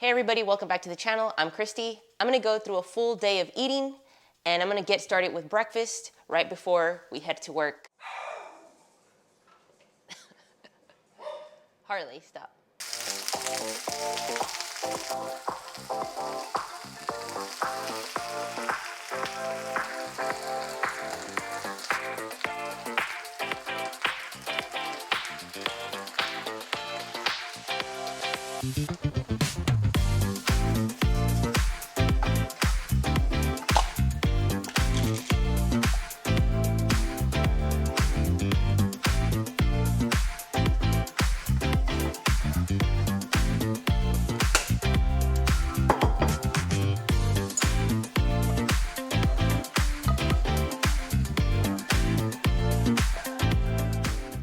Hey everybody, welcome back to the channel. I'm Christy. I'm gonna go through a full day of eating and I'm gonna get started with breakfast right before we head to work. Harley, stop.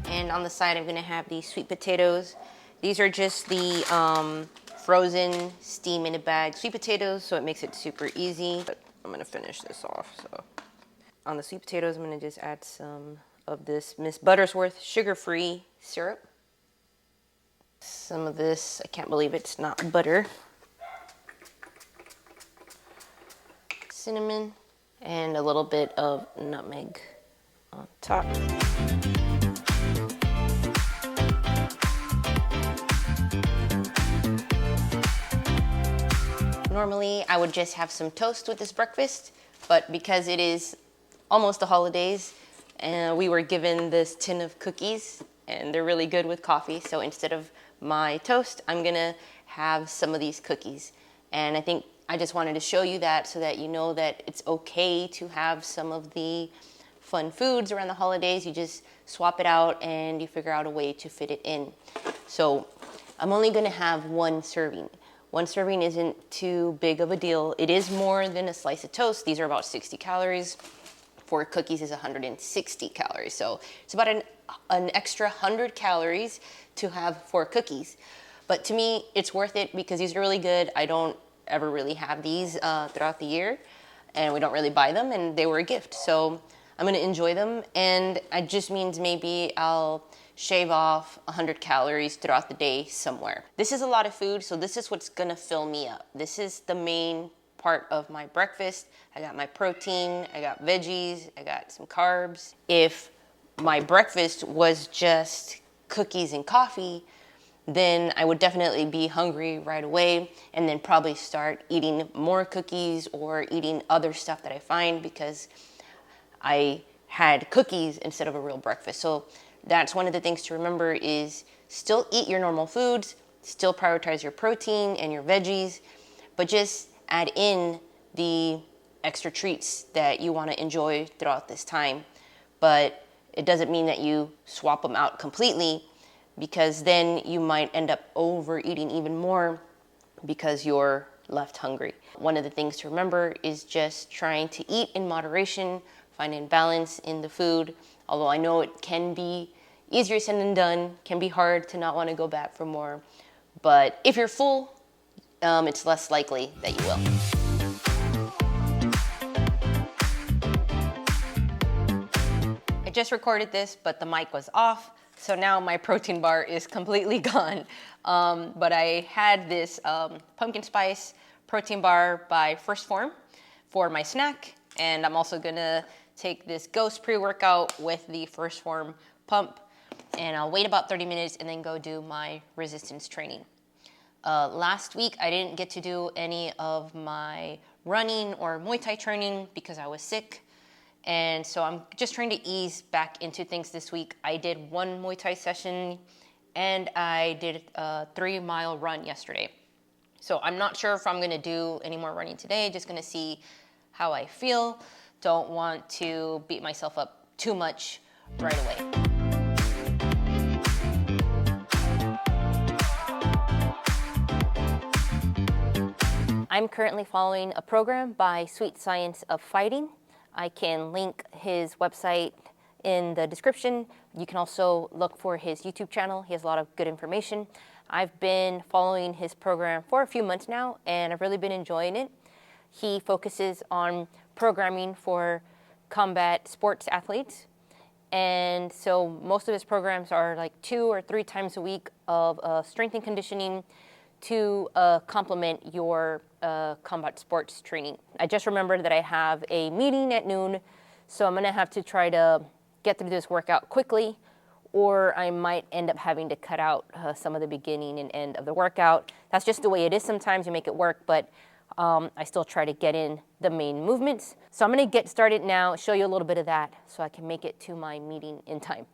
And on the side, I'm gonna have these sweet potatoes. These are just the frozen steam in a bag sweet potatoes, so it makes it super easy. But I'm gonna finish this off. So on the sweet potatoes, I'm gonna just add some of this Miss Buttersworth sugar-free syrup. Some of this, I can't believe it's not butter. Cinnamon, and a little bit of nutmeg on top. Normally, I would just have some toast with this breakfast, but because it is almost the holidays, we were given this tin of cookies, and they're really good with coffee, so instead of my toast, I'm gonna have some of these cookies. And I think I just wanted to show you that so that you know that it's okay to have some of the fun foods around the holidays. You just swap it out and you figure out a way to fit it in. So I'm only gonna have one serving. One serving isn't too big of a deal. It is more than a slice of toast. These are about 60 calories. 4 cookies is 160 calories. So it's about an extra 100 calories to have 4 cookies. But to me, it's worth it because these are really good. I don't ever really have these throughout the year, and we don't really buy them, and they were a gift. So I'm gonna enjoy them, and it just means maybe I'll shave off 100 calories throughout the day somewhere. This is a lot of food, so this is what's gonna fill me up. This is the main part of my breakfast. I got my protein, I got veggies, I got some carbs. If my breakfast was just cookies and coffee, then I would definitely be hungry right away and then probably start eating more cookies or eating other stuff that I find because I had cookies instead of a real breakfast. So that's one of the things to remember is still eat your normal foods, still prioritize your protein and your veggies, but just add in the extra treats that you want to enjoy throughout this time. But it doesn't mean that you swap them out completely because then you might end up overeating even more because you're left hungry. One of the things to remember is just trying to eat in moderation, finding balance in the food. Although I know it can be easier said than done, can be hard to not want to go back for more. But if you're full, it's less likely that you will. I just recorded this, but the mic was off, so now my protein bar is completely gone. But I had this pumpkin spice protein bar by First Form for my snack, and I'm also gonna take this Ghost pre-workout with the First Form pump, and I'll wait about 30 minutes and then go do my resistance training. Last week, I didn't get to do any of my running or Muay Thai training because I was sick. And so I'm just trying to ease back into things this week. I did 1 Muay Thai session and I did a 3-mile run yesterday. So I'm not sure if I'm gonna do any more running today, just gonna see how I feel. Don't want to beat myself up too much right away. I'm currently following a program by Sweet Science of Fighting. I can link his website in the description. You can also look for his YouTube channel. He has a lot of good information. I've been following his program for a few months now, and I've really been enjoying it. He focuses on programming for combat sports athletes. And so most of his programs are like 2 or 3 times a week of strength and conditioning to complement your combat sports training. I just remembered that I have a meeting at noon, so I'm gonna have to try to get through this workout quickly, or I might end up having to cut out some of the beginning and end of the workout. That's just the way it is sometimes. You make it work, but I still try to get in the main movements. So I'm gonna get started now, show you a little bit of that so I can make it to my meeting in time.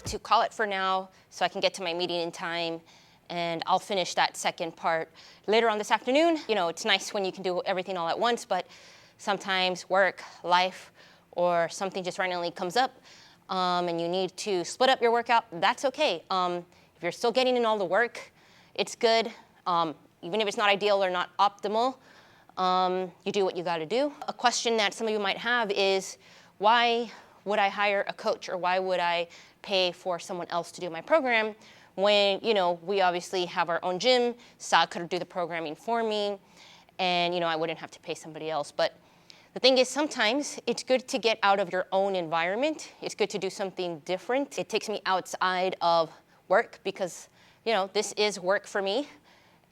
To call it for now so I can get to my meeting in time, and I'll finish that second part later on this afternoon. You know, it's nice when you can do everything all at once, but sometimes work, life, or something just randomly comes up and you need to split up your workout. That's okay. If you're still getting in all the work, it's good. Even if it's not ideal or not optimal, you do what you got to do. A question that some of you might have is, why would I hire a coach, or why would I pay for someone else to do my program when, you know, we obviously have our own gym? Saad could do the programming for me, and, you know, I wouldn't have to pay somebody else. But the thing is, sometimes it's good to get out of your own environment. It's good to do something different. It takes me outside of work because, you know, this is work for me,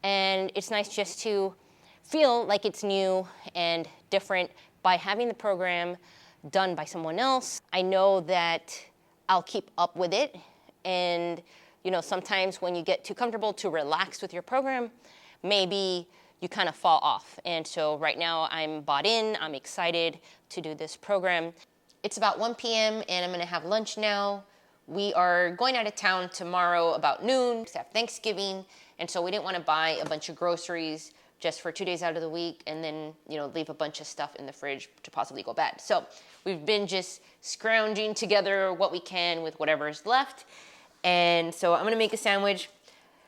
and it's nice just to feel like it's new and different by having the program done by someone else. I know that I'll keep up with it, and you know, sometimes when you get too comfortable to relax with your program, maybe you kind of fall off. And so right now I'm bought in, I'm excited to do this program. It's about 1 p.m. and I'm gonna have lunch now. We are going out of town tomorrow about noon to have Thanksgiving, and so we didn't want to buy a bunch of groceries just for 2 days out of the week and then, you know, leave a bunch of stuff in the fridge to possibly go bad. So we've been just scrounging together what we can with whatever is left. And so I'm gonna make a sandwich.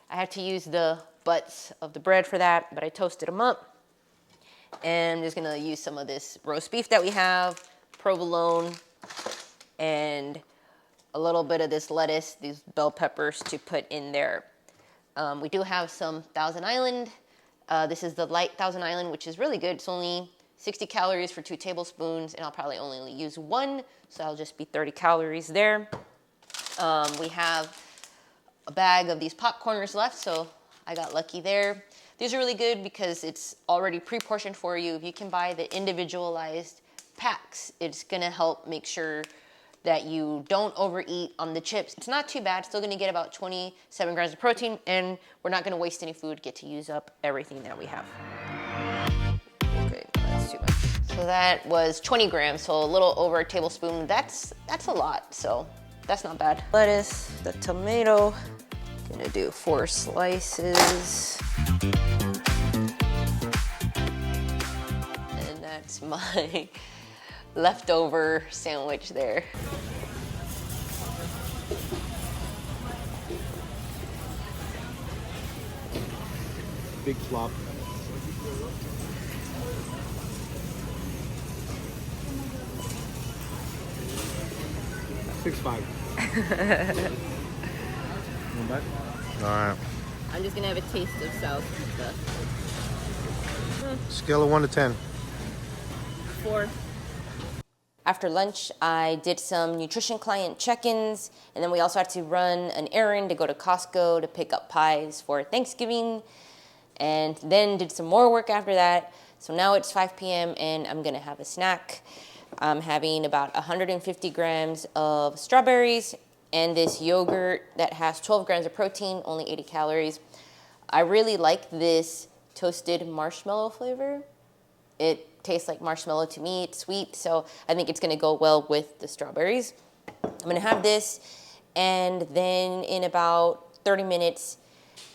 I have to use the butts of the bread for that, but I toasted them up. And I'm just gonna use some of this roast beef that we have, provolone, and a little bit of this lettuce, these bell peppers to put in there. We do have some Thousand Island. This is the light Thousand Island, which is really good. It's only 60 calories for 2 tablespoons, and I'll probably only use 1, so I'll just be 30 calories there. We have a bag of these popcorners left, so I got lucky there. These are really good because it's already pre-portioned for you. If you can buy the individualized packs, it's gonna help make sure that you don't overeat on the chips. It's not too bad, still gonna get about 27 grams of protein, and we're not gonna waste any food, get to use up everything that we have. Okay, that's too much. So that was 20 grams, so a little over a tablespoon. That's a lot, so that's not bad. Lettuce, the tomato, gonna do 4 slices. And that's my leftover sandwich there. Big flop. $6.5. All right. I'm just gonna have a taste of South pizza. Scale of 1 to 10. 4. After lunch, I did some nutrition client check-ins, and then we also had to run an errand to go to Costco to pick up pies for Thanksgiving, and then did some more work after that. So now it's 5 p.m. and I'm gonna have a snack. I'm having about 150 grams of strawberries and this yogurt that has 12 grams of protein, only 80 calories. I really like this toasted marshmallow flavor. It tastes like marshmallow to me. It's sweet, so I think it's gonna go well with the strawberries. I'm gonna have this, and then in about 30 minutes,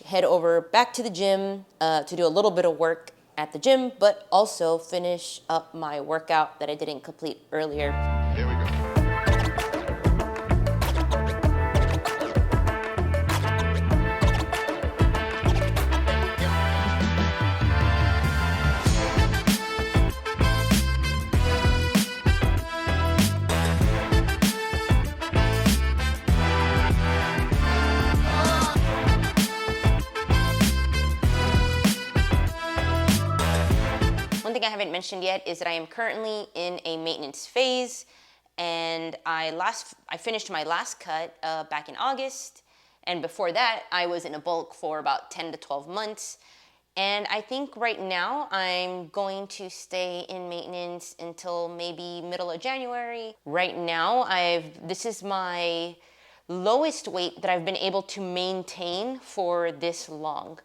head over back to the gym to do a little bit of work at the gym, but also finish up my workout that I didn't complete earlier. Here we go. One thing I haven't mentioned yet is that I am currently in a maintenance phase, and I finished my last cut back in August, and before that I was in a bulk for about 10 to 12 months, and I think right now I'm going to stay in maintenance until maybe middle of January. Right now this is my lowest weight that I've been able to maintain for this long,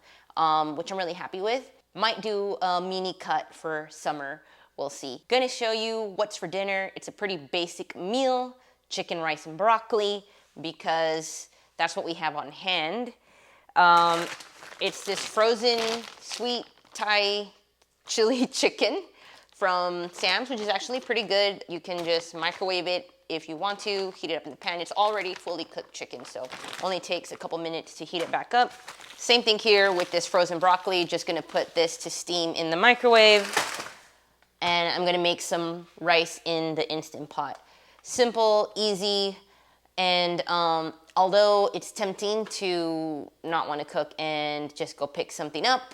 which I'm really happy with. Might do a mini cut for summer, we'll see. Gonna show you what's for dinner. It's a pretty basic meal, chicken, rice, and broccoli, because that's what we have on hand. It's this frozen sweet Thai chili chicken from Sam's, which is actually pretty good. You can just microwave it if you want to, heat it up in the pan. It's already fully cooked chicken, so only takes a couple minutes to heat it back up. Same thing here with this frozen broccoli. Just gonna put this to steam in the microwave, and I'm gonna make some rice in the Instant Pot. Simple, easy, and although it's tempting to not wanna cook and just go pick something up,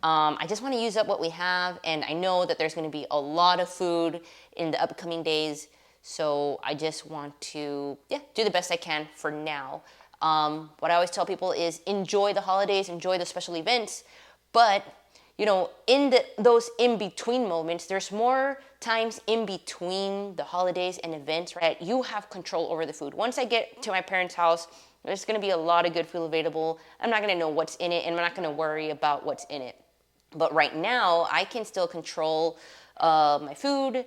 I just wanna use up what we have, and I know that there's gonna be a lot of food in the upcoming days, so I just want to do the best I can for now. What I always tell people is enjoy the holidays, enjoy the special events, but you know, in those in-between moments, there's more times in between the holidays and events, right? You have control over the food. Once I get to my parents' house, there's gonna be a lot of good food available. I'm not gonna know what's in it, and I'm not gonna worry about what's in it. But right now, I can still control my food,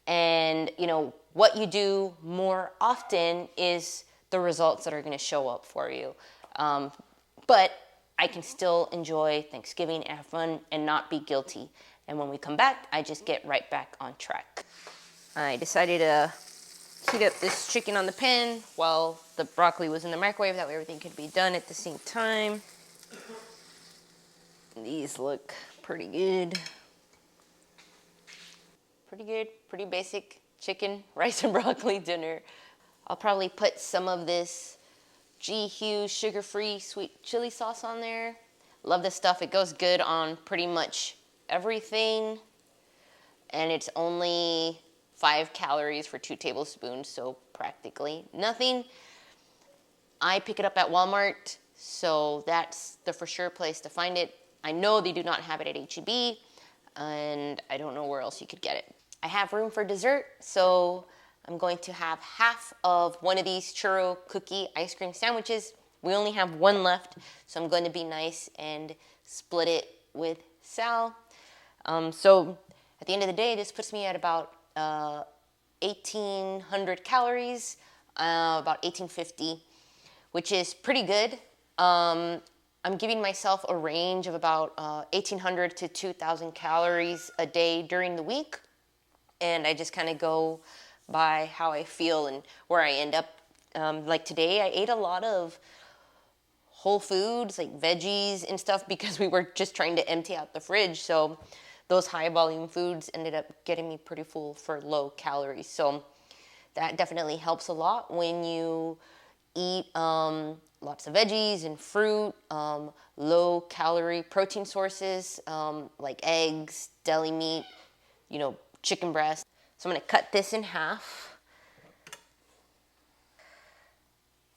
and you know, what you do more often is the results that are gonna show up for you. But I can still enjoy Thanksgiving and have fun and not be guilty. And when we come back, I just get right back on track. I decided to heat up this chicken on the pan while the broccoli was in the microwave. That way everything could be done at the same time. These look pretty good. Pretty good, pretty basic chicken, rice, and broccoli dinner. I'll probably put some of this G. Hughes sugar-free sweet chili sauce on there. Love this stuff. It goes good on pretty much everything. And it's only 5 calories for 2 tablespoons, so practically nothing. I pick it up at Walmart, so that's the for sure place to find it. I know they do not have it at H-E-B, and I don't know where else you could get it. I have room for dessert, so I'm going to have half of one of these churro cookie ice cream sandwiches. We only have one left, so I'm going to be nice and split it with Sal. So at the end of the day, this puts me at about 1,800 calories, about 1,850, which is pretty good. I'm giving myself a range of about 1,800 to 2,000 calories a day during the week, and I just kind of go by how I feel and where I end up. Like today, I ate a lot of whole foods, like veggies and stuff, because we were just trying to empty out the fridge. So those high volume foods ended up getting me pretty full for low calories. So that definitely helps a lot when you eat lots of veggies and fruit, low calorie protein sources like eggs, deli meat, you know, chicken breast. So I'm gonna cut this in half.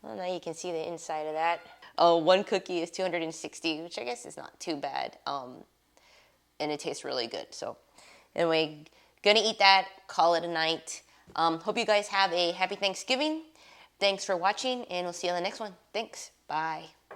Well, now you can see the inside of that. One cookie is 260, which I guess is not too bad. And it tastes really good. So anyway, gonna eat that, call it a night. Hope you guys have a happy Thanksgiving. Thanks for watching, and we'll see you on the next one. Thanks, bye.